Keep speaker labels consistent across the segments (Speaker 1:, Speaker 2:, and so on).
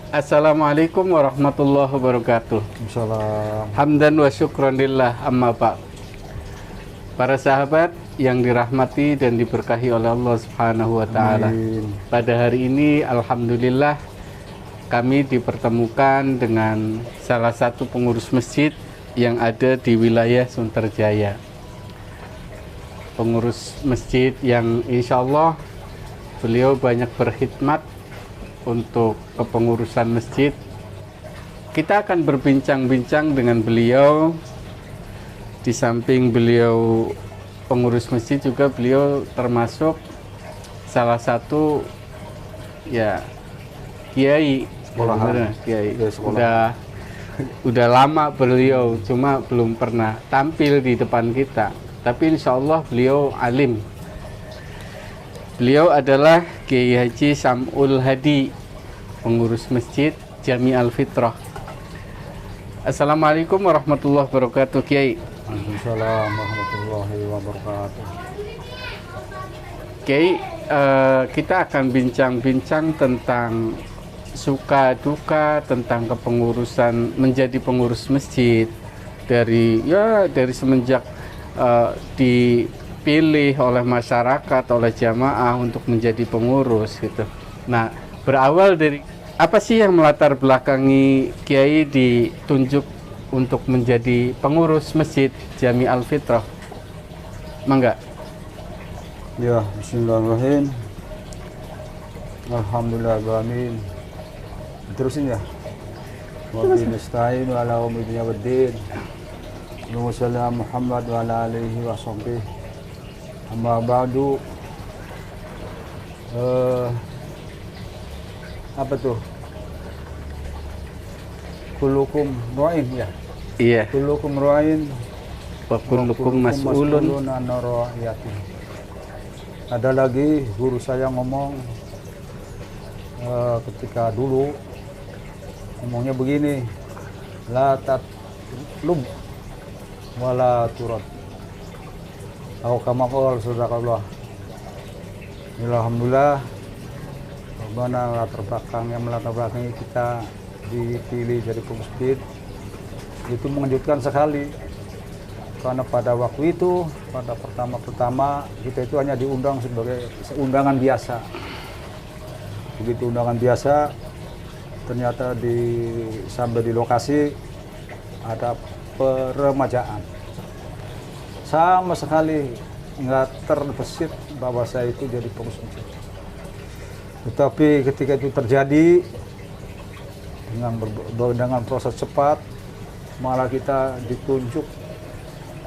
Speaker 1: Assalamualaikum warahmatullahi wabarakatuh.
Speaker 2: Salam.
Speaker 1: Hamdan wa syukran lillah, amma ba'd. Para sahabat yang dirahmati dan diberkahi oleh Allah Subhanahu wa taala.
Speaker 2: Amin.
Speaker 1: Pada hari ini alhamdulillah kami dipertemukan dengan salah satu pengurus masjid yang ada di wilayah Sunterjaya. Pengurus masjid yang insya Allah beliau banyak berkhidmat untuk kepengurusan masjid. Kita akan berbincang-bincang dengan beliau. Di samping beliau pengurus masjid juga beliau termasuk salah satu ya kiai sebenarnya, kiai.
Speaker 2: Ya, sekolah.
Speaker 1: Udah lama beliau, cuma belum pernah tampil di depan kita. Tapi insya Allah beliau alim. Beliau adalah Kiai Haji Sam'ul Hadi, pengurus masjid Jami Al-Fitrah. Assalamualaikum warahmatullahi wabarakatuh, Kiai.
Speaker 2: Waalaikumsalam warahmatullahi wabarakatuh.
Speaker 1: Kiai, kita akan bincang-bincang tentang suka duka tentang kepengurusan menjadi pengurus masjid dari semenjak dipilih oleh masyarakat, oleh jamaah untuk menjadi pengurus gitu. Nah, berawal dari apa sih yang melatar belakangi Kiai ditunjuk untuk menjadi pengurus masjid Jami Al-Fitrah? Mangga.
Speaker 2: Ya, bismillahirrahmanirrahim. Alhamdulillahirrahmanirrahim. Terusin ya. Wa bi nasta'in wa ala umidina waddin. Allahumma shalli ala Muhammad wa ala alihi wa sahbihi. Amma ba'du. Apa tuh? Kullukum ra'in ya.
Speaker 1: Iya.
Speaker 2: Kullukum ra'in
Speaker 1: Wa kullukum mas'ulun.
Speaker 2: an ra'iyati. Ada lagi guru saya ngomong ketika dulu ngomongnya begini, la tatlub wala turad. Atau kama qala sadaqallah. Alhamdulillah, bagaimana latar belakangnya kita dipilih jadi pengurus masjid itu mengejutkan sekali, karena pada waktu itu pada pertama kita itu hanya diundang sebagai undangan biasa. Begitu undangan biasa, ternyata sampai di lokasi ada peremajaan. Sama sekali nggak terbesit bahwa saya itu jadi pengurus masjid. Tetapi ketika itu terjadi dengan proses cepat, malah kita ditunjuk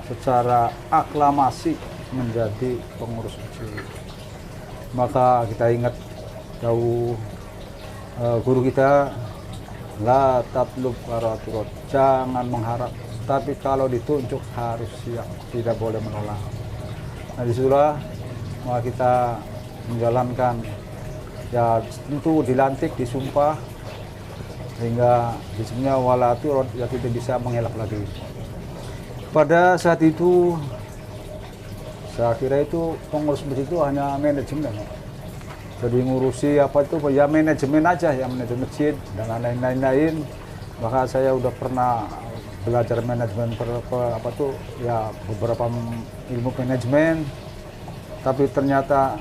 Speaker 2: secara aklamasi menjadi pengurus masjid. Maka kita ingat jauh guru kita, la tatlub waraturot, jangan mengharap, tapi kalau ditunjuk harus siap, tidak boleh menolak. Nah, disitulah maka kita menjalankan, ya tentu dilantik, disumpah, sehingga disebutnya walaturot, ya tidak bisa mengelak lagi. Pada saat itu saya kira itu pengurus masjid itu hanya manajemen, jadi ngurusi apa itu ya manajemen aja, ya manajemen masjid dengan lain-lain. Maka saya udah pernah belajar manajemen apa tuh ya beberapa ilmu manajemen, tapi ternyata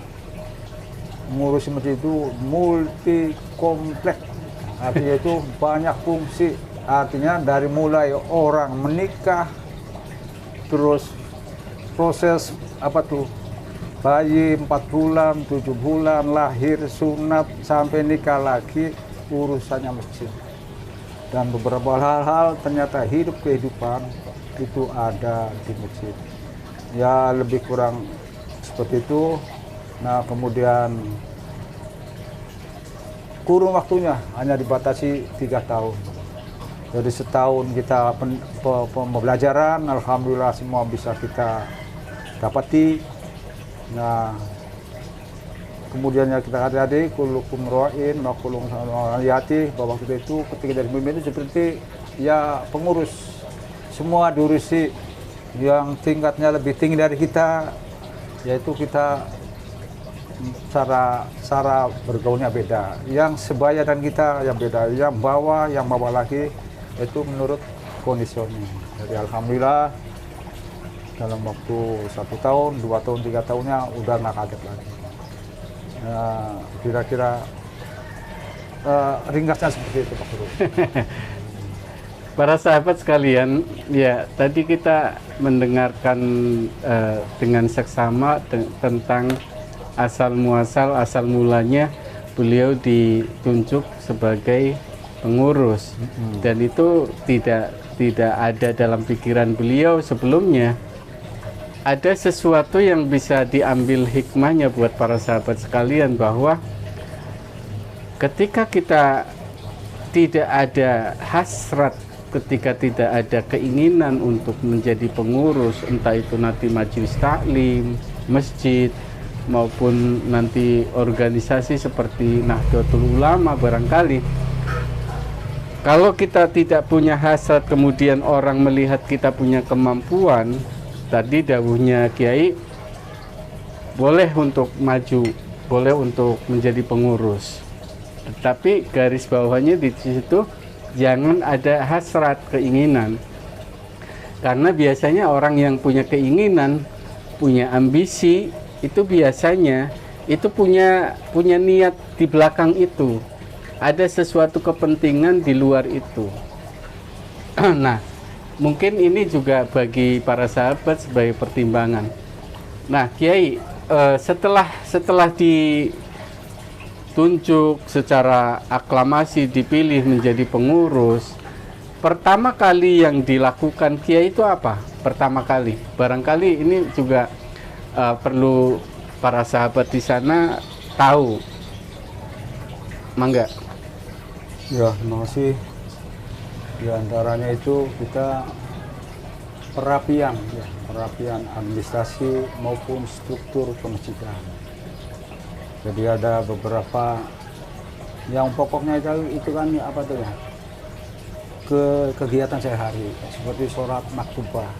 Speaker 2: ngurusi masjid itu multi kompleks, artinya itu banyak fungsi. Artinya dari mulai orang menikah, terus proses apa tuh bayi 4 bulan, 7 bulan, lahir, sunat, sampai nikah lagi, urusannya masjid. Dan beberapa hal-hal ternyata kehidupan itu ada di masjid. Ya lebih kurang seperti itu. Nah, kemudian kurun waktunya hanya dibatasi 3 tahun. Jadi setahun kita pembelajaran, alhamdulillah semua bisa kita dapati. Nah, kemudiannya kita adik-adik kullukum ra'in wa kullukum ra'iyati, bahwa kita itu ketika jadi pemimpin itu seperti ya pengurus, semua diurusi. Yang tingkatnya lebih tinggi dari kita, yaitu kita cara bergaulnya beda. Yang sebaya dan kita yang beda. Yang bawa lagi itu menurut kondisioning. Jadi alhamdulillah dalam waktu 1 tahun, 2 tahun, 3 tahunnya udah nggak kaget lagi. Kira-kira ringkasnya seperti itu Pak Guru.
Speaker 1: Para sahabat sekalian, ya tadi kita mendengarkan dengan seksama tentang asal muasal, asal mulanya beliau ditunjuk sebagai pengurus, dan itu tidak ada dalam pikiran beliau sebelumnya. Ada sesuatu yang bisa diambil hikmahnya buat para sahabat sekalian, bahwa ketika kita tidak ada hasrat, ketika tidak ada keinginan untuk menjadi pengurus, entah itu nanti majelis taklim, masjid, maupun nanti organisasi seperti Nahdlatul Ulama barangkali, kalau kita tidak punya hasrat, kemudian orang melihat kita punya kemampuan, tadi dawuhnya Kiai, boleh untuk maju, boleh untuk menjadi pengurus. Tetapi garis bawahnya di situ, jangan ada hasrat, keinginan. Karena biasanya orang yang punya keinginan, punya ambisi, itu biasanya itu punya niat di belakang itu. Ada sesuatu kepentingan di luar itu. Nah, mungkin ini juga bagi para sahabat sebagai pertimbangan. Nah, Kiai, setelah ditunjuk secara aklamasi, dipilih menjadi pengurus, pertama kali yang dilakukan Kiai itu apa? Pertama kali, barangkali ini juga perlu para sahabat di sana tahu. Mangga.
Speaker 2: Ya, terima kasih. Di antaranya itu kita perapian administrasi maupun struktur kemasjidan. Jadi ada beberapa yang pokoknya itu kan apa tuh ya, kegiatan sehari seperti sholat maktubah.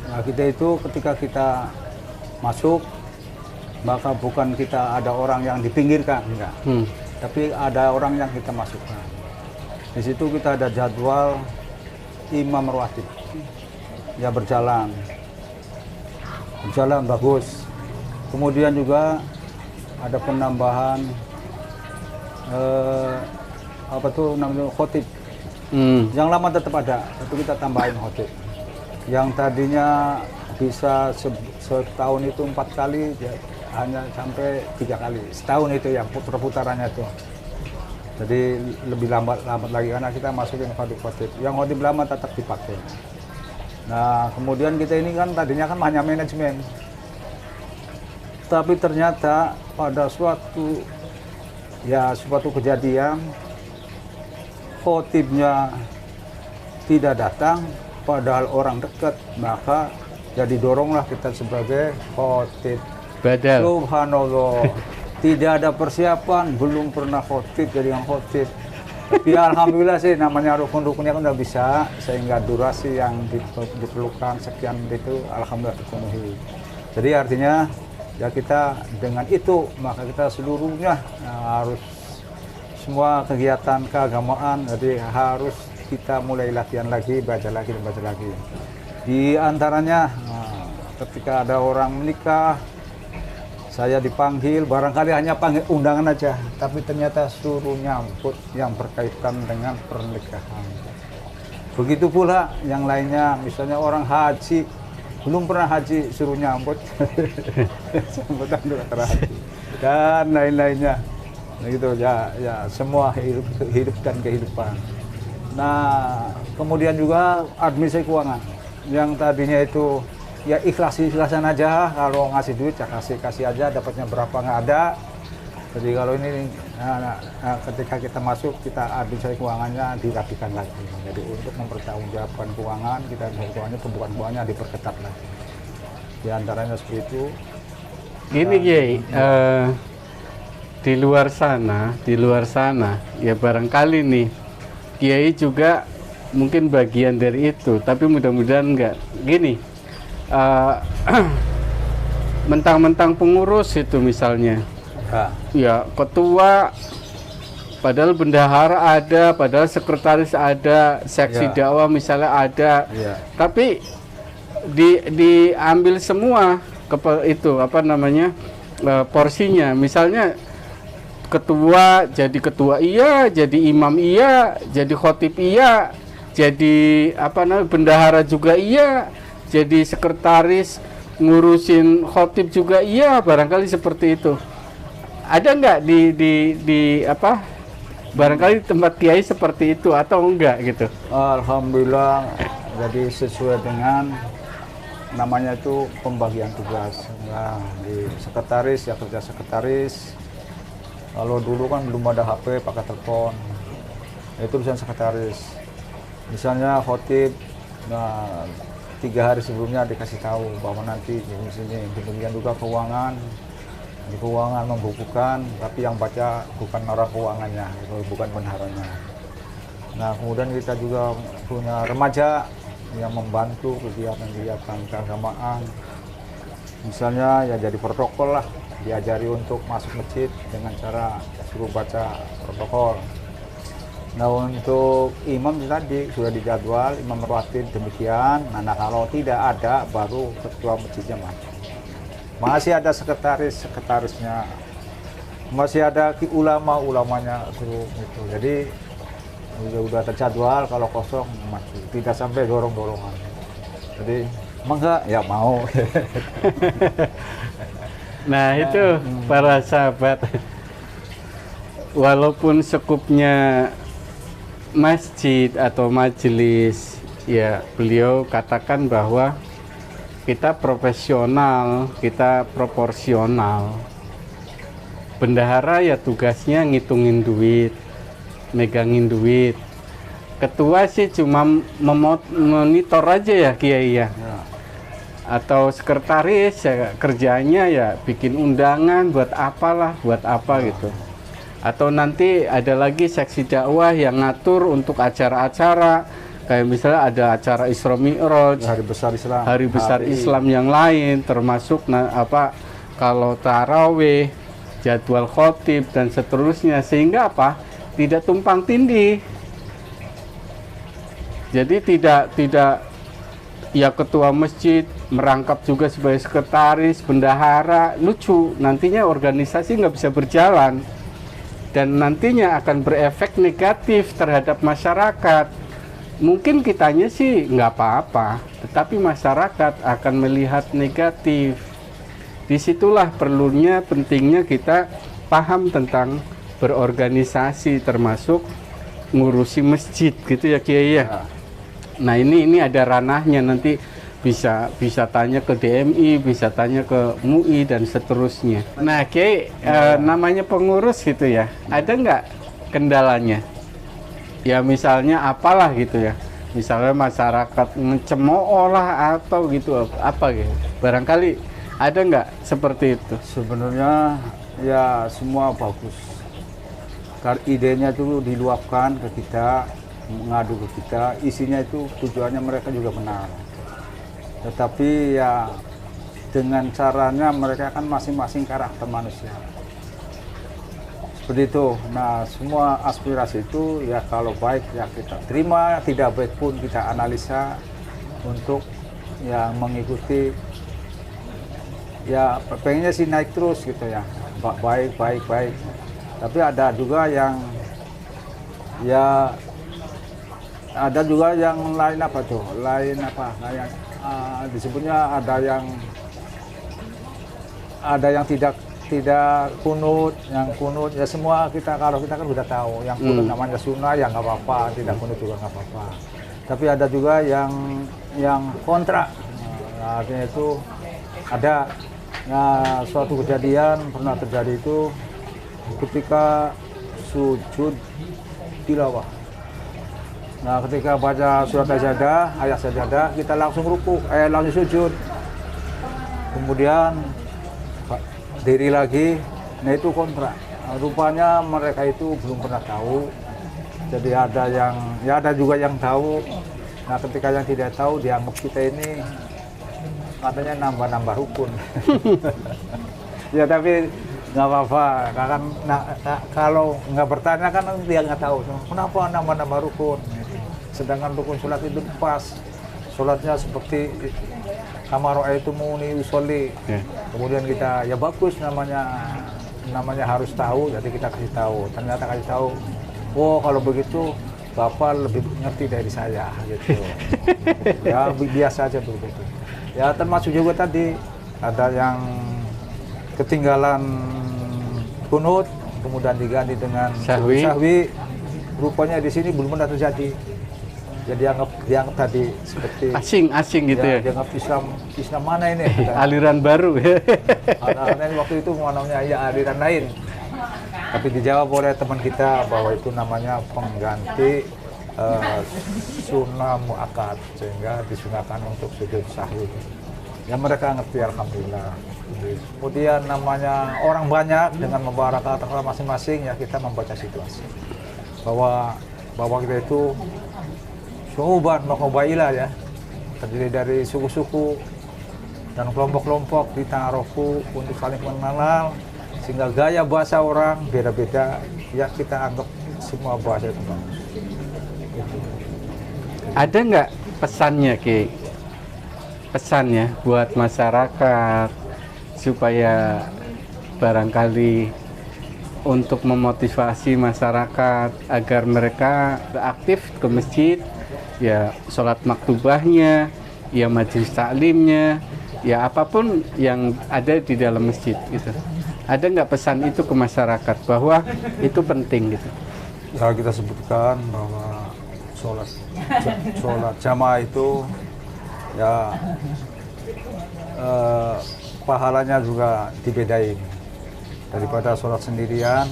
Speaker 2: Nah, kita itu ketika kita masuk, maka bukan kita ada orang yang dipinggirkan, enggak. Tapi ada orang yang kita masukkan. Di situ kita ada jadwal imam rawatib, ya berjalan bagus. Kemudian juga ada penambahan apa tuh namanya, khotib. Yang lama tetap ada, tapi kita tambahin khotib. Yang tadinya bisa setahun itu 4 kali, ya, hanya sampai 3 kali setahun itu yang putar-putarannya tuh. Jadi lebih lambat lagi karena kita masukin khotib. Yang khotib lama tetap dipakai. Nah, kemudian kita ini kan tadinya kan hanya manajemen. Tapi ternyata pada suatu kejadian khotibnya tidak datang padahal orang dekat, maka jadi doronglah kita sebagai khotib.
Speaker 1: Badal.
Speaker 2: Subhanallah. Tidak ada persiapan, belum pernah khotib jadi yang khotib. Tapi alhamdulillah sih, namanya rukun-rukunnya kan udah bisa, sehingga durasi yang diperlukan sekian itu alhamdulillah terpenuhi. Jadi artinya ya kita dengan itu maka kita seluruhnya harus semua kegiatan keagamaan, jadi harus kita mulai latihan lagi, baca lagi. Di antaranya ketika ada orang menikah, saya dipanggil, barangkali hanya panggil undangan aja, tapi ternyata suruh nyambut yang berkaitan dengan pernikahan. Begitu pula yang lainnya, misalnya orang haji, belum pernah haji, suruh nyambut, sambutan haji, dan lain-lainnya. Nah, gitu ya, semua hidup dan kehidupan. Nah, kemudian juga administrasi keuangan, yang tadinya itu ya ikhlasan aja, kalau ngasih duit ya kasih aja, dapatnya berapa nggak ada. Jadi kalau ini ketika kita masuk, kita administrasi keuangannya dirapikan lagi. Jadi untuk mempertanggungjawabkan keuangan, kita keuangannya, pembukaan keuangannya diperketat lagi. Di antaranya seperti itu.
Speaker 1: Gini Kiai, di luar sana ya barangkali nih Kiai juga mungkin bagian dari itu, tapi mudah-mudahan enggak. Gini, mentang-mentang pengurus itu misalnya, ya ketua, padahal bendahara ada, padahal sekretaris ada, seksi dakwah misalnya ada, tapi diambil semua itu apa namanya porsinya. Misalnya ketua jadi ketua iya, jadi imam iya, jadi khotib iya, jadi apa namanya bendahara juga iya, jadi sekretaris ngurusin khotib juga iya, barangkali seperti itu. Ada nggak di apa barangkali tempat kiai seperti itu atau enggak gitu?
Speaker 2: Alhamdulillah, jadi sesuai dengan namanya itu pembagian tugas. Nah, di sekretaris ya kerja sekretaris. Kalau dulu kan belum ada HP, pakai telepon. Itu urusan sekretaris. Misalnya khotib, nah 3 hari sebelumnya dikasih tahu bahwa nanti di sini. Demikian juga keuangan. Di keuangan membukukan, tapi yang baca bukan orang keuangannya, bukan bendaharanya. Nah, kemudian kita juga punya remaja yang membantu kegiatan-kegiatan keagamaan. Misalnya ya jadi protokol lah, diajari untuk masuk masjid dengan cara suruh baca protokol. Nah, untuk imam tadi sudah dijadwal, imam rawatib demikian. Nah, kalau tidak ada baru ketua masjidnya maju. Masih ada sekretarisnya, masih ada ulamanya suruh gitu. Jadi udah terjadwal, kalau kosong maju, tidak sampai dorong-dorongan. Jadi enggak ya mau.
Speaker 1: Nah itu para sahabat, walaupun sekupnya masjid atau majelis, ya beliau katakan bahwa kita profesional, kita proporsional. Bendahara ya tugasnya ngitungin duit, megangin duit. Ketua sih cuma memonitor aja ya Kiai ya. Atau sekretaris ya kerjanya ya bikin undangan buat apalah, buat apa gitu. Atau nanti ada lagi seksi dakwah yang ngatur untuk acara-acara. Kayak misalnya ada acara Isra Mi'raj, hari besar Islam yang lain, termasuk kalau tarawih, jadwal khotib dan seterusnya, sehingga apa? Tidak tumpang tindih. Jadi tidak ya ketua masjid merangkap juga sebagai sekretaris, bendahara, lucu. Nantinya organisasi nggak bisa berjalan dan nantinya akan berefek negatif terhadap masyarakat. Mungkin kitanya sih nggak apa-apa, tetapi masyarakat akan melihat negatif. Disitulah pentingnya kita paham tentang berorganisasi, termasuk ngurusi masjid gitu ya Kiai ya. Nah ini ada ranahnya, nanti bisa tanya ke DMI, bisa tanya ke MUI dan seterusnya. Nah Kiai, namanya pengurus gitu ya, ada nggak kendalanya? Ya misalnya apalah gitu ya, misalnya masyarakat ngecemooh lah atau gitu apa gitu, barangkali ada nggak seperti itu?
Speaker 2: Sebenarnya ya semua bagus. Kalau idenya itu diluapkan ke kita, mengadu ke kita, isinya itu tujuannya mereka juga benar. Tetapi ya dengan caranya mereka kan masing-masing karakter manusia. Seperti itu. Nah, semua aspirasi itu ya kalau baik ya kita terima, tidak baik pun kita analisa untuk ya mengikuti. Ya pengennya sih naik terus gitu ya, baik. Tapi ada juga yang ya ada juga yang lain apa tuh, kayak disebutnya ada yang tidak kunut, yang kunut ya semua kalau kita kan sudah tahu, yang kunut namanya sunnah ya nggak apa-apa, tidak kunut juga nggak apa-apa. Tapi ada juga yang kontra, nah, artinya itu ada. Nah, suatu kejadian pernah terjadi itu ketika sujud tilawah. Nah, ketika baca surat sajadah, ayat sajadah, kita langsung ruku, langsung sujud. Kemudian diri lagi, nah itu kontra. Nah, rupanya mereka itu belum pernah tahu. Jadi ada juga yang tahu. Nah, ketika yang tidak tahu dianggap kita ini katanya nambah-nambah rukun. Ya tapi nggak apa-apa, kan kalau nggak bertanya kan dia nggak tahu kenapa nambah-nambah rukun. Sedangkan rukun sholat itu pas, sholatnya seperti kamar itu muni usolli. Kemudian kita ya bagus namanya harus tahu, jadi kita kasih tahu. Ternyata kasih tahu, oh kalau begitu Bapak lebih ngerti dari saya gitu. Ya biasa aja begitu. Ya termasuk juga tadi ada yang ketinggalan kunut, kemudian diganti dengan sahwi. Rupanya di sini belum pernah terjadi. Jadi dianggap tadi seperti
Speaker 1: asing gitu ya.
Speaker 2: Dianggap Islam mana ini?
Speaker 1: Aliran baru.
Speaker 2: Karena waktu itu namanya ya aliran lain. Tapi dijawab oleh teman kita bahwa itu namanya pengganti sunnah muakkad, sehingga disunahkan untuk sujud sahwi. Ya mereka ngerti, alhamdulillah. Kemudian namanya orang banyak dengan membawa rakaat masing-masing, ya kita membaca situasi bahwa kita itu syu'uban wa qabailah, ya, terdiri dari suku-suku dan kelompok-kelompok di ta'arufu untuk saling mengenal, sehingga gaya bahasa orang beda-beda, ya kita anggap semua bahasa itu bagus. Gitu.
Speaker 1: Ada nggak pesannya, Ki? Pesannya buat masyarakat supaya barangkali untuk memotivasi masyarakat agar mereka aktif ke masjid, ya sholat maktubahnya, ya majelis taklimnya, ya apapun yang ada di dalam masjid gitu. Ada nggak pesan itu ke masyarakat bahwa itu penting gitu?
Speaker 2: Ya kita sebutkan bahwa sholat jamaah itu ya pahalanya juga dibedain daripada sholat sendirian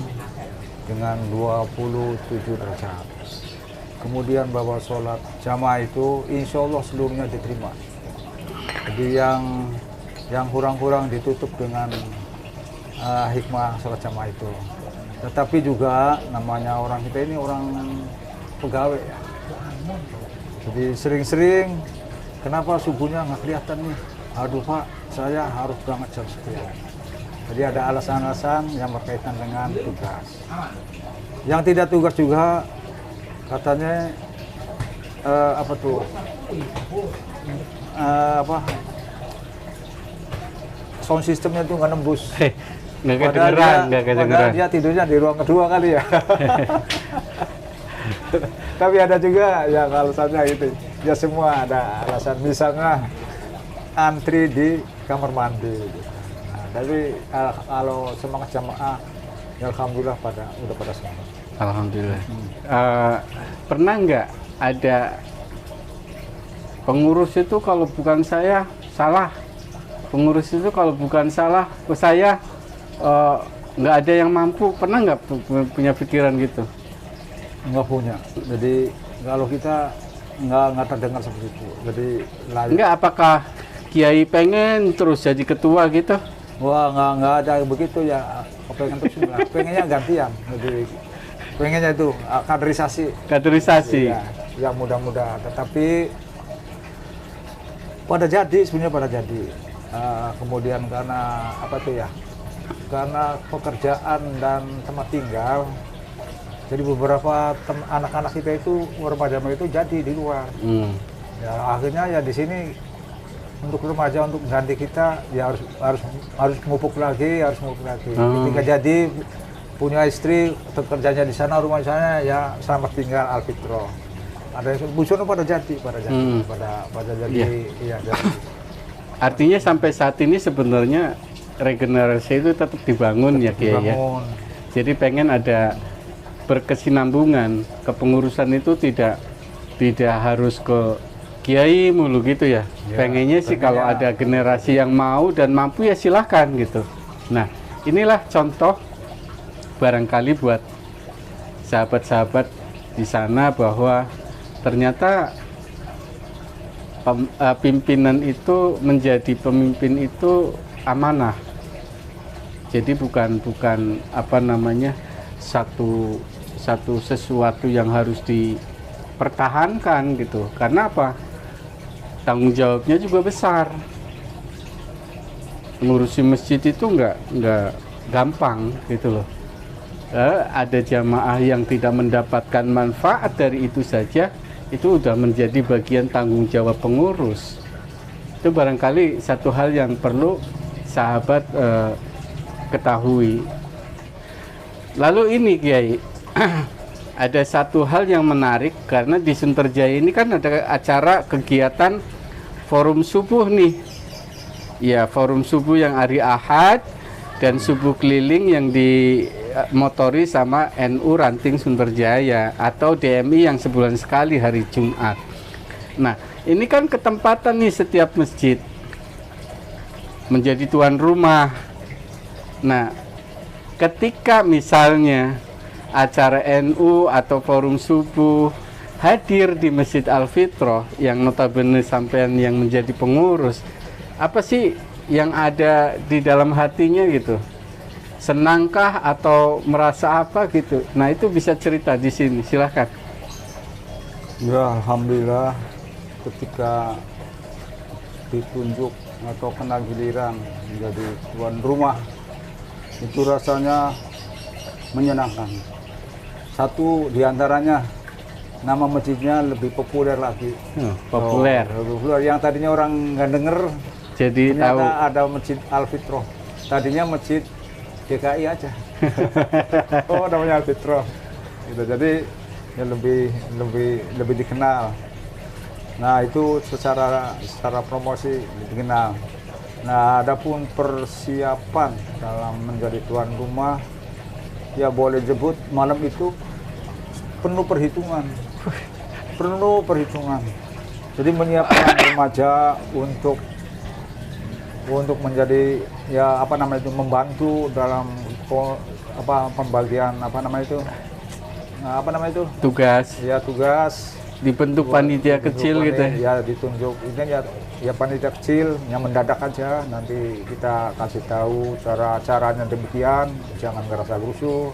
Speaker 2: dengan 27 derajat. Kemudian bahwa sholat jamaah itu insya Allah seluruhnya diterima. Jadi yang kurang-kurang ditutup dengan hikmah sholat jamaah itu. Tetapi juga namanya orang kita ini orang pegawai ya. Jadi sering-sering kenapa subuhnya nggak kelihatan nih? Aduh Pak, saya harus berangkat jam sekian. Jadi ada alasan-alasan yang berkaitan dengan tugas. Yang tidak tugas juga katanya sound systemnya itu nggak nembus.
Speaker 1: Nggak kedengeran.
Speaker 2: Padahal dia tidurnya di ruang kedua kali ya. Tapi ada juga yang alasannya gitu. Ya semua ada alasan. Misalnya antri di kamar mandi. Gitu. Nah, tapi kalau semangat jamaah, ya alhamdulillah udah pada semangat.
Speaker 1: Alhamdulillah. Pernah nggak ada pengurus itu kalau bukan saya salah? Pengurus itu kalau bukan salah ke saya nggak ada yang mampu. Pernah nggak punya pikiran gitu?
Speaker 2: Nggak punya. Jadi kalau kita nggak terdengar seperti itu. Jadi
Speaker 1: nggak, apakah Kiai pengen terus jadi ketua gitu?
Speaker 2: Wah nggak ada begitu ya. Pengen terus pengennya gantian. Jadi pengennya itu kaderisasi. Ya mudah-mudahan. Tetapi sebenarnya pada jadi. Kemudian karena apa tuh ya? Karena pekerjaan dan tempat tinggal. Jadi beberapa anak-anak kita itu remaja itu jadi di luar. Ya akhirnya ya di sini untuk remaja untuk ganti kita ya harus mupuk lagi. Ketika jadi punya istri, kerjanya di sana, rumah di sana, ya selamat tinggal alfitro. Ada yang busono pada jadi. Iya, jadi.
Speaker 1: Artinya sampai saat ini sebenarnya regenerasi itu tetap dibangun ya Kiai ya. Jadi pengen ada berkesinambungan, kepengurusan itu tidak harus ke Kiai mulu gitu ya. Pengennya sih kalau ada generasi yang mau dan mampu ya silahkan gitu. Nah inilah contoh barangkali buat sahabat-sahabat di sana bahwa ternyata pimpinan itu menjadi pemimpin itu amanah. Jadi bukan apa namanya satu sesuatu yang harus dipertahankan gitu. Karena apa? Tanggung jawabnya juga besar. ngurusi masjid itu nggak gampang gitu loh. Ada jamaah yang tidak mendapatkan manfaat dari itu saja, itu udah menjadi bagian tanggung jawab pengurus. Itu barangkali satu hal yang perlu sahabat ketahui. Lalu ini Kiai, ada satu hal yang menarik karena di Sunterjaya ini kan ada acara kegiatan forum subuh nih. Ya, forum subuh yang hari Ahad dan subuh keliling yang dimotori sama NU Ranting Sunterjaya atau DMI yang sebulan sekali hari Jumat. Nah, ini kan ketempatan nih setiap masjid menjadi tuan rumah. Nah, ketika misalnya acara NU atau forum subuh hadir di Masjid Al-Fitrah yang notabene sampean yang menjadi pengurus, apa sih yang ada di dalam hatinya gitu? Senangkah atau merasa apa gitu? Nah, itu bisa cerita di sini, silahkan.
Speaker 2: Ya, alhamdulillah ketika ditunjuk atau kena giliran menjadi tuan rumah itu rasanya menyenangkan. Satu diantaranya nama masjidnya lebih populer lagi.
Speaker 1: Populer.
Speaker 2: Lebih populer. Yang tadinya orang nggak denger,
Speaker 1: Jadi
Speaker 2: ternyata
Speaker 1: tahu.
Speaker 2: ada Masjid Al-Fitrah. Tadinya masjid DKI aja. Oh, namanya Al-Fitrah. Gitu. Jadi ya lebih dikenal. Nah, itu secara promosi dikenal. Nah, adapun persiapan dalam menjadi tuan rumah, ya boleh disebut malam itu penuh perhitungan. Jadi menyiapkan remaja untuk menjadi ya membantu dalam pembagian
Speaker 1: Tugas
Speaker 2: tugas
Speaker 1: dibentuk panitia kecil gitu.
Speaker 2: Ya ditunjuk ini ya panitia kecil yang mendadak aja, nanti kita kasih tahu caranya demikian, jangan ngerasa rusuh,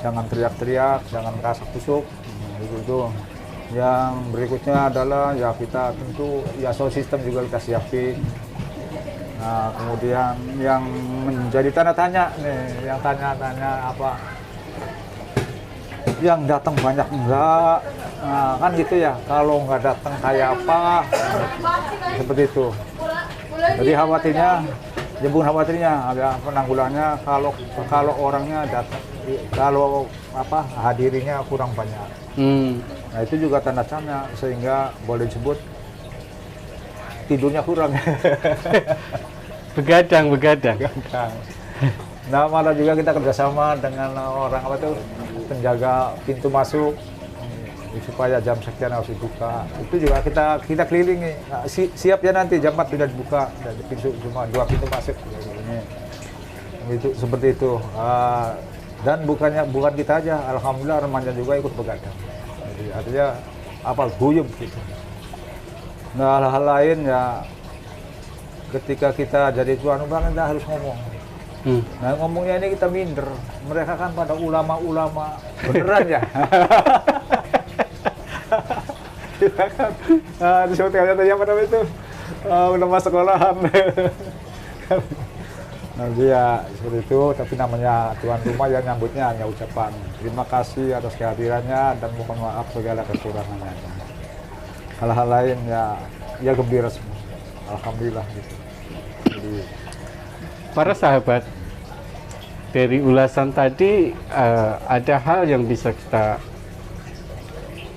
Speaker 2: jangan teriak-teriak, jangan kasak kusuk gitu. Yang berikutnya adalah ya kita tentu ya sound system juga kita siapin. Nah, kemudian yang menjadi tanda tanya nih, yang tanya-tanya apa, yang datang banyak enggak, nah, kan gitu ya, kalau nggak datang kayak apa, seperti itu. Jadi khawatirnya ada penanggulannya kalau orangnya datang, kalau hadirinya kurang banyak. Nah, itu juga tanda tanya, sehingga boleh disebut tidurnya kurang.
Speaker 1: Begadang.
Speaker 2: Nah, malah juga kita kerjasama dengan orang penjaga pintu masuk supaya jam sekian harus dibuka. Itu juga kita kelilingi. Nah, siap ya nanti jam 4 sudah dibuka, dari pintu cuma 2 pintu masuk. Itu seperti itu. Dan bukan kita aja, alhamdulillah remaja juga ikut begadang. Jadi artinya guyub gitu. Nah, hal-hal lain ya ketika kita jadi tuan rumah kita harus ngomong. Nah, ngomongnya ini kita minder. Mereka kan pada ulama-ulama beneran ya. Kita kan disebut tadi apa namanya itu ulama sekolahan. Nanti ya seperti itu, tapi namanya tuan rumah ya nyambutnya hanya ucapan terima kasih atas kehadirannya dan mohon maaf segala kekurangannya. Hal-hal lain ya gembira semua, alhamdulillah gitu. Jadi,
Speaker 1: para sahabat, dari ulasan tadi ada hal yang bisa kita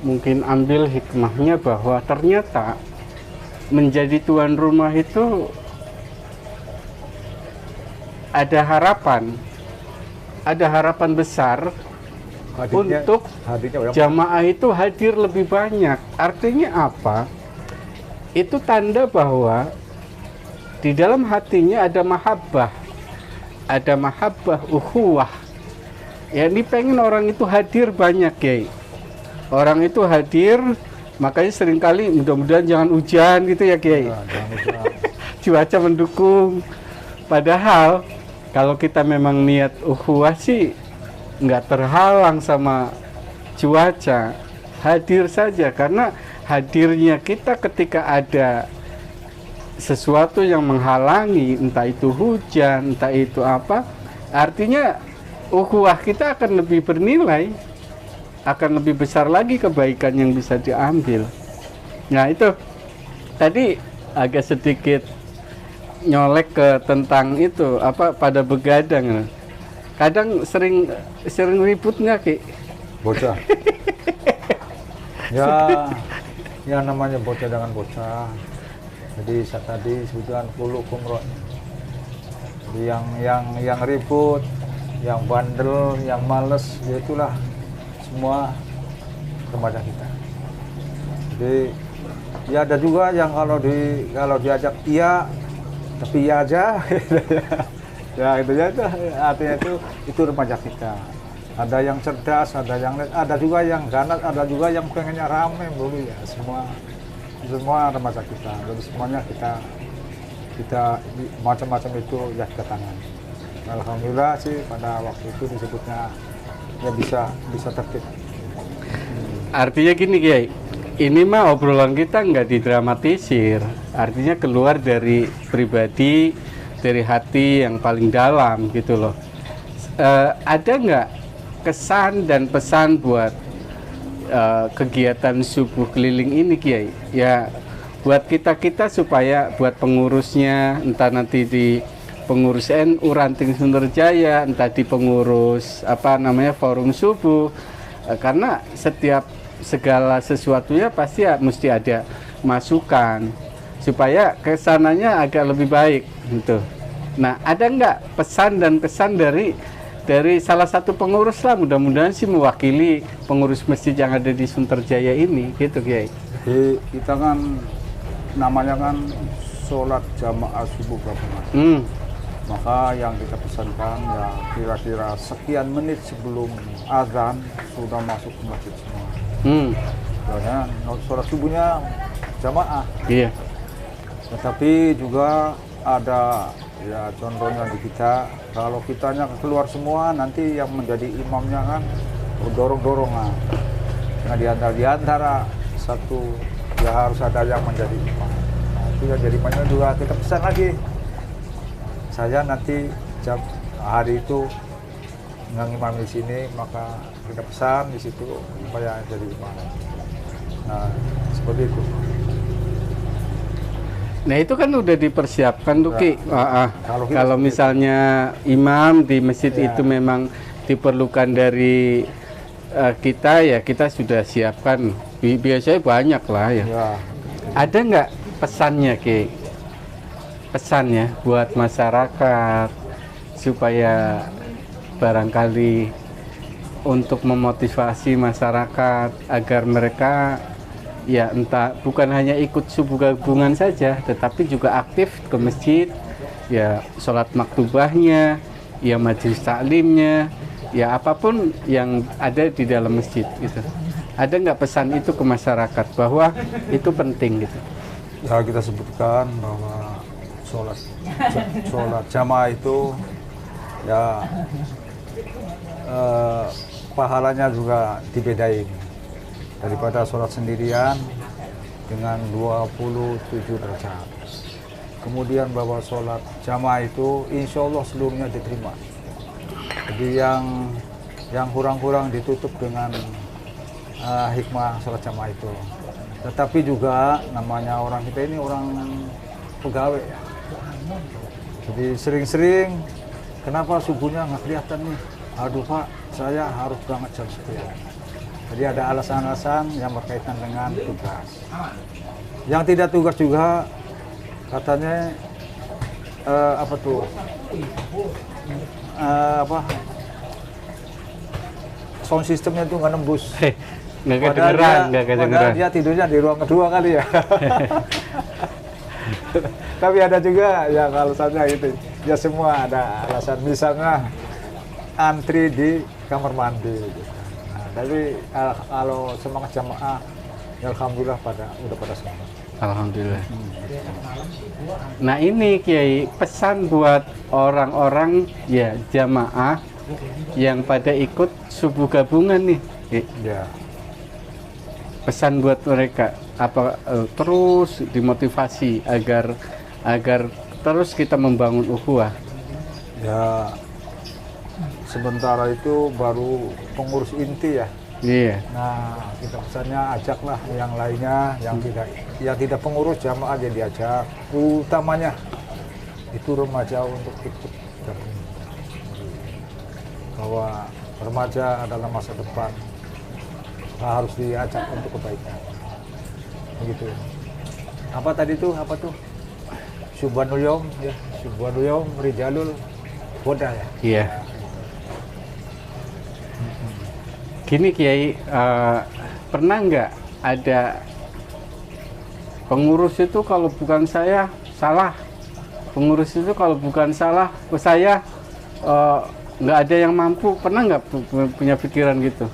Speaker 1: mungkin ambil hikmahnya, bahwa ternyata menjadi tuan rumah itu ada harapan besar untuk jamaah itu hadir lebih banyak. Artinya apa? Itu tanda bahwa di dalam hatinya ada mahabbah ukhuwah. Ya, ini pengen orang itu hadir banyak, Kiai. Orang itu hadir, makanya seringkali mudah-mudahan jangan hujan gitu ya, Kiai. Cuaca mendukung. Padahal kalau kita memang niat ukhuwah sih nggak terhalang sama cuaca, hadir saja. Karena hadirnya kita ketika ada sesuatu yang menghalangi, entah itu hujan, entah itu apa, artinya ukhuwah kita akan lebih bernilai, akan lebih besar lagi kebaikan yang bisa diambil. Nah itu tadi agak sedikit nyolek ke tentang itu apa pada begadang. Kadang sering ributnya Ki.
Speaker 2: Bocah. Ya, yang namanya bocah dengan bocah. Jadi saya tadi sebutkan puluh kumroh. Jadi yang ribut, yang bandel, yang males, ya itulah semua remaja kita. Jadi ya ada juga yang kalau diajak iya, tapi iya aja. Ya itu ya, artinya itu remaja kita. Ada yang cerdas, ada juga yang ganas, ada juga yang pengennya rame dulu ya. Semua remaja kita. Jadi semuanya kita macam-macam itu ya kita tangani. Alhamdulillah sih pada waktu itu disebutnya ya bisa tertib.
Speaker 1: Artinya gini Kiai, ini mah obrolan kita nggak didramatisir. Artinya keluar dari pribadi, dari hati yang paling dalam gitu loh. Ada nggak kesan dan pesan buat kegiatan subuh keliling ini Kiai? Ya buat kita supaya buat pengurusnya, entah nanti di pengurus NU Ranting Sunterjaya, entah di pengurus forum subuh, karena setiap segala sesuatunya pasti ya mesti ada masukan supaya kesananya agak lebih baik gitu. Nah ada nggak pesan dan kesan dari salah satu pengurus lah, mudah-mudahan sih mewakili pengurus masjid yang ada di Sunterjaya ini gitu Kiai.
Speaker 2: Jadi kita kan namanya kan sholat jamaah subuh gabungan. Maka yang kita pesankan ya kira-kira sekian menit sebelum azan sudah masuk ke masjid semua. Soalnya sholat subuhnya jamaah.
Speaker 1: Iya.
Speaker 2: Tetapi juga ada ya contohnya di kita, kalau kitanya keluar semua nanti yang menjadi imamnya kan dorong-dorongan. Nah di antara satu ya harus ada yang menjadi imam. Nah, itu yang jadi imamnya juga kita pesan lagi. Saya nanti hari itu ngimam di sini, maka kita pesan di situ supaya jadi imam. Nah seperti itu.
Speaker 1: Nah itu kan udah dipersiapkan tuh Ki. Kalau misalnya imam di masjid itu memang diperlukan dari kita ya kita sudah siapkan. Biasanya banyak lah ya. Ada nggak pesannya Ki? Pesannya buat masyarakat supaya barangkali untuk memotivasi masyarakat agar mereka ya entah bukan hanya ikut subuh gabungan saja, tetapi juga aktif ke masjid, ya sholat maktubahnya, ya majelis taklimnya, ya apapun yang ada di dalam masjid gitu. Ada nggak pesan itu ke masyarakat bahwa itu penting gitu?
Speaker 2: Ya kita sebutkan bahwa sholat jamaah itu ya pahalanya juga dibedain daripada sholat sendirian dengan 27 derajat. Kemudian bahwa sholat jamaah itu insya Allah seluruhnya diterima. Jadi yang kurang-kurang ditutup dengan hikmah sholat jamaah itu. Tetapi juga namanya orang kita ini orang pegawai ya. Jadi sering-sering kenapa subuhnya nggak kelihatan nih? Aduh Pak, saya harus berangkat jam sekian. Jadi ada alasan-alasan yang berkaitan dengan tugas. Yang tidak tugas juga katanya sound systemnya itu nggak nembus.
Speaker 1: Nggak kedengeran.
Speaker 2: Padahal dia tidurnya di ruang kedua kali ya. Tapi ada juga ya alasannya itu. Ya semua ada alasan. Misalnya antri di kamar mandi. Nah, tapi kalau semangat jamaah, ya alhamdulillah udah pada semua.
Speaker 1: Alhamdulillah. Nah ini Kiai, pesan buat orang-orang ya jamaah yang pada ikut subuh gabungan nih.
Speaker 2: Ya.
Speaker 1: Pesan buat mereka apa terus dimotivasi agar agar terus kita membangun ukhuwah?
Speaker 2: Ya, sementara itu baru pengurus inti ya.
Speaker 1: Iya.
Speaker 2: Nah, kita pesannya ajaklah yang lainnya, yang tidak pengurus jamaah aja diajak. Utamanya itu remaja untuk ikut gabung. Bahwa remaja adalah masa depan, harus diajak untuk kebaikan. Begitu. Apa tadi tuh? Apa tuh? Subhanul Yom, ya. Subhanul Yom, Rijalul Huda ya.
Speaker 1: Iya. Gini Kiai, pernah nggak ada pengurus itu kalau bukan saya salah, pengurus itu kalau bukan saya nggak ada yang mampu? Pernah nggak punya pikiran gitu?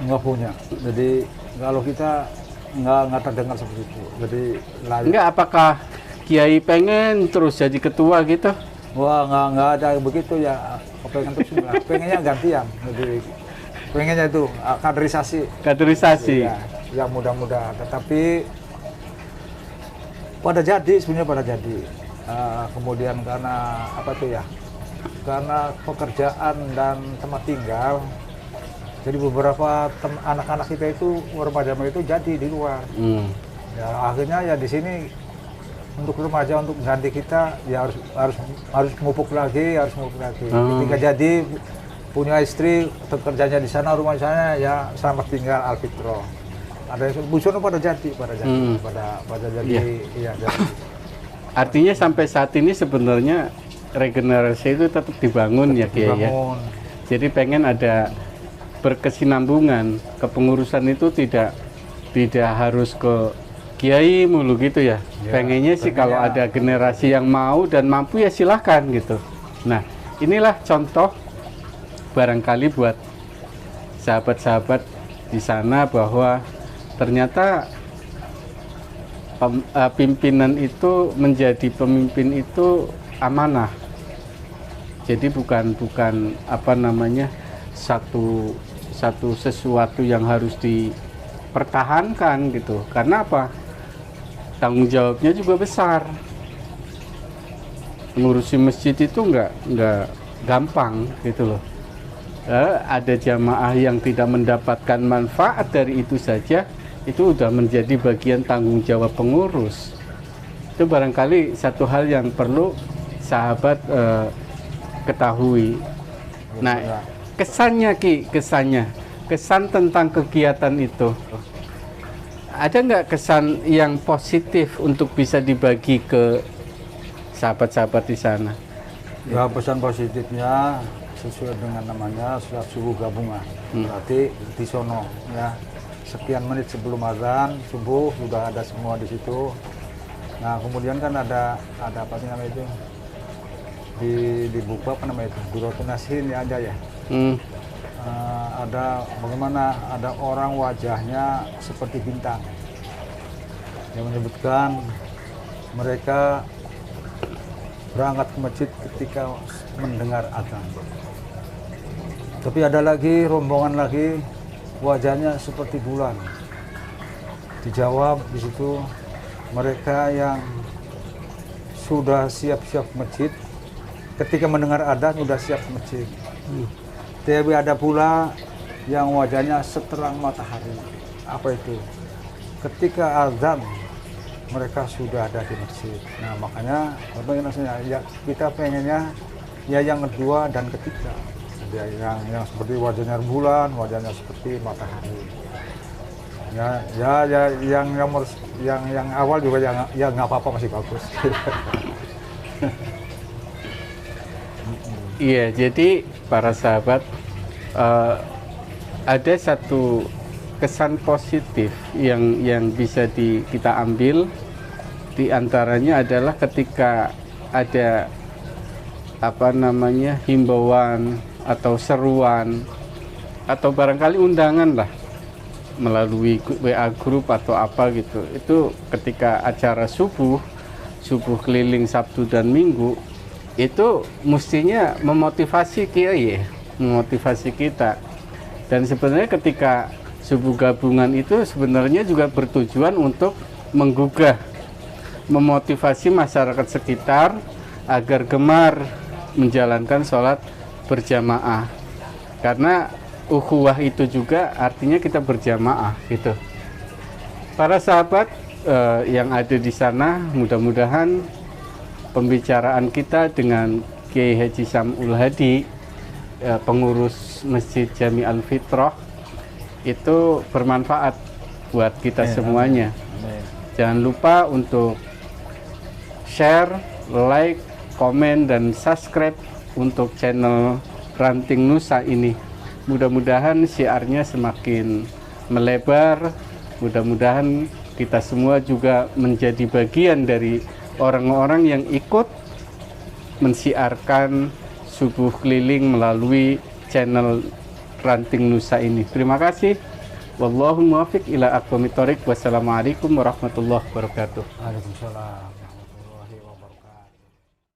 Speaker 2: Nggak punya. Jadi kalau kita nggak terdengar seperti itu. Jadi
Speaker 1: nggak, apakah Kiai pengen terus jadi ketua gitu?
Speaker 2: Wah, nggak ada begitu ya. Pengen terus nggak. Pengennya gantian. Jadi pengennya itu
Speaker 1: kaderisasi
Speaker 2: ya mudah-mudahan, tetapi sebenarnya pada jadi kemudian karena apa tuh ya, karena pekerjaan dan tempat tinggal, jadi beberapa anak-anak kita itu remaja itu jadi di luar. Ya akhirnya ya di sini untuk remaja untuk ganti kita ya harus mupuk lagi. Ketika jadi punya istri, kerjanya di sana, rumah sana, ya selamat tinggal alfitro. Ada yang busono pada jadi. Iya, jadi.
Speaker 1: Artinya sampai saat ini sebenarnya regenerasi itu tetap dibangun ya Kiai ya. Jadi pengen ada berkesinambungan, kepengurusan itu tidak harus ke Kiai mulu gitu ya. Pengennya sih kalau ada generasi yang mau dan mampu ya silahkan gitu. Nah, inilah contoh barangkali buat sahabat-sahabat di sana bahwa ternyata pimpinan itu menjadi pemimpin itu amanah. Jadi bukan apa namanya satu sesuatu yang harus dipertahankan gitu. Karena apa? Tanggung jawabnya juga besar. Ngurusi masjid itu nggak gampang gitu loh. Ada jamaah yang tidak mendapatkan manfaat dari itu saja, itu udah menjadi bagian tanggung jawab pengurus. Itu barangkali satu hal yang perlu sahabat ketahui. Nah, kesannya kesan tentang kegiatan itu, ada nggak kesan yang positif untuk bisa dibagi ke sahabat-sahabat di sana?
Speaker 2: Ya, pesan positifnya sesuai dengan namanya sholat subuh gabungan. Berarti di sono ya, sekian menit sebelum azan subuh sudah ada semua di situ. Nah, kemudian kan ada apa sih namanya itu? Dibuka apa namanya itu? Duratun Nasihin ya ada ya. Ada bagaimana ada orang wajahnya seperti bintang yang menyebutkan mereka berangkat ke masjid ketika mendengar azan. Tapi ada lagi rombongan lagi wajahnya seperti bulan. Dijawab di situ mereka yang sudah siap-siap masjid, ketika mendengar adzan sudah siap masjid. Tapi ada pula yang wajahnya seterang matahari. Apa itu? Ketika azan mereka sudah ada di masjid. Nah, makanya ya, kita pengennya ya yang kedua dan ketiga. Ya, yang seperti wajahnya bulan, wajahnya seperti matahari. Ya yang awal juga ya nggak apa-apa, masih bagus.
Speaker 1: Iya, jadi para sahabat, ada satu kesan positif yang bisa kita ambil, di antaranya adalah ketika ada apa namanya himbauan atau seruan atau barangkali undangan lah melalui WA grup atau apa gitu. Itu ketika acara subuh keliling Sabtu dan Minggu, itu mestinya memotivasi Kiai, memotivasi kita. Dan sebenarnya ketika subuh gabungan itu sebenarnya juga bertujuan untuk menggugah memotivasi masyarakat sekitar agar gemar menjalankan sholat berjamaah. Karena ukhuwah itu juga artinya kita berjamaah gitu. Para sahabat yang ada di sana, mudah-mudahan pembicaraan kita dengan Kiai Haji Sam'ul Hadi, pengurus Masjid Jami Al-Fitrah, itu bermanfaat buat kita semuanya. Jangan lupa untuk share, like, komen, dan subscribe untuk channel Ranting Nusa ini. Mudah-mudahan syiarnya semakin melebar, mudah-mudahan kita semua juga menjadi bagian dari orang-orang yang ikut mensiarkan subuh keliling melalui channel Ranting Nusa ini. Terima kasih. Wallahu muwaffiq ila aqwamit thoriq. Wassalamualaikum warahmatullahi wabarakatuh.
Speaker 2: Waalaikumsalam.